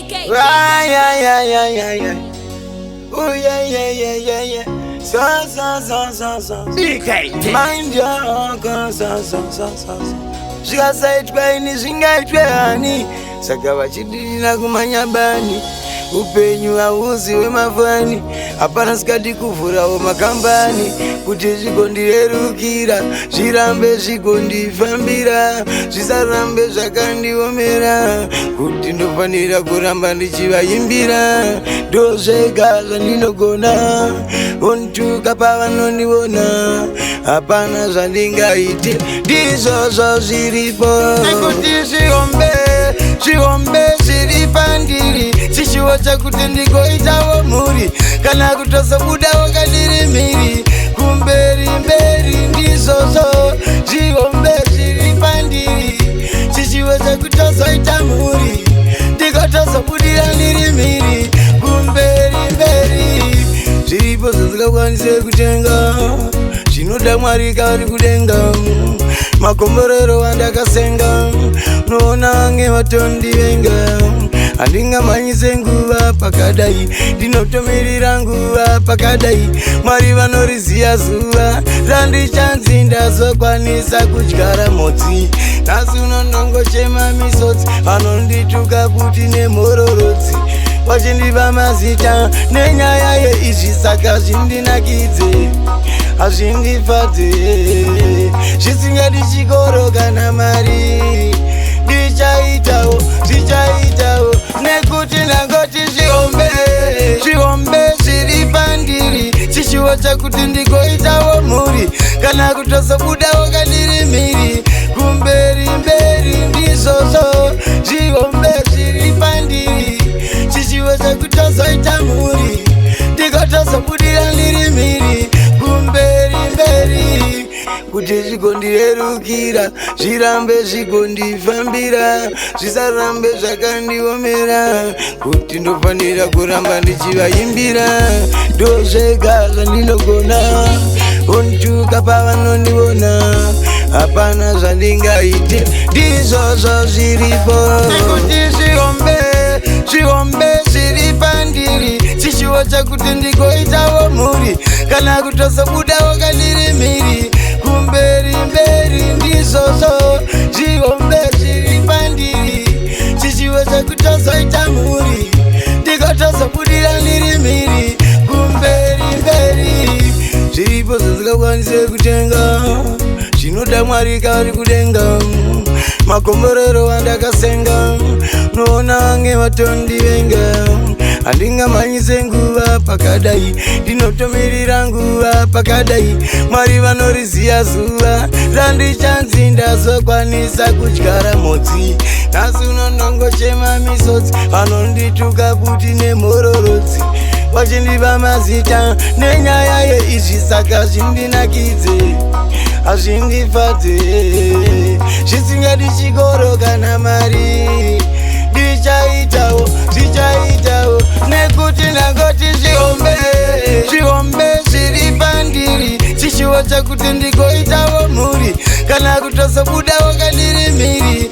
DK. Yeah. Oh yeah. So. DK. Mind your so. Zvikasayitwa ini zvingaitwe hani, saka vachidira kumanya bani. Upenyu hauzi wemafani, hapana sikati kuvhurawo makambani, kuti zvigondirerukira, zvirambe zvigondifambira, zvisarambe zvakandiomera, kuti ndofanira kuramba ndichivaimbira, ndozvega zvandinogona, ontuka pavanondiona, hapana zvandingaite, ndizvozvo zviripo, nekuti zvihombe zviri pandiri, chishuwo chakuti ndigoitawo mhuri, kana kutozobudawo kandiri mhiri, kumberi ndizvozvo zvihombe zviri pandiri, chishuwo chakutozoita mhuri, ndikotozobudira ndiri mhiri, kumberi zviripo zvandingakwanise kutenga, zvinoda Mwari kari kudenga, makomborero wandakasenga, noona vange vatondivenga, handingamanyise nguva pakadai, ndinotomirira nguva pakadai, Mwari vanoriziya zuva randichanzi ndazokwanisa kudyara mhodzi, nhasi unonongochema misodzi, vanondituka kuti nemhororodzi, vachindipa mazita nenyaya yeizvi, saka zvindinakidze hazvindifadze, zvisingadi chikoro kana mari, ndichaitawo nekuti nangoti zvihombe zviri pandiri, chishuwo chakuti ndigoitawo mhuri, kana kutozobudawo kandiri mhiri, kumberi ndizvozvo zvihombe zviri pandiri, chishuwo chakutozoita mhuri, ndikotozobudira ndiri mhiri, kumberi kuti zvigondirerukira, zvirambe zvigondifambira, zvisarambe zvakandiomera, kuti ndofanira kuramba ndichivaimbira, ndozvega zvandinogona, ontuka pavanondiona, hapana zvandingaite, ndizvozvo zviripo, nekuti zvihombe zviri pandiri, chishuwo chakuti ndigoitawo mhuri, kana kutozobudawo kandiri mhiri, kumberi ndizvozvo zvihombe zviri pandiri, chishuwo chakutozoita mhuri, ndikotozobudira ndiri mhiri, kumberi zviripo zvandingakwanise kutenga, zvinoda Mwari kari kudenga, makomborero wandakasenga, noona vange vatondivenga, handingamanyise nguva pakadai, ndinotomirira nguva pakadai, Mwari vanoriziya zuva randichanzi ndazokwanisa kudyara mhodzi, nhasi unonongochema misodzi, vanondituka kuti nemhororodzi, vachindipa mazita nenyaya yeizvi, saka zvindinakidze hazvindifadze, zvisingadi chikoro kana mari, ndichaitawo nekuti nangoti zvihombe zviri pandiri, chishuwo chakuti ndigoitawo mhuri, kana kutozobudawo kandiri mhiri,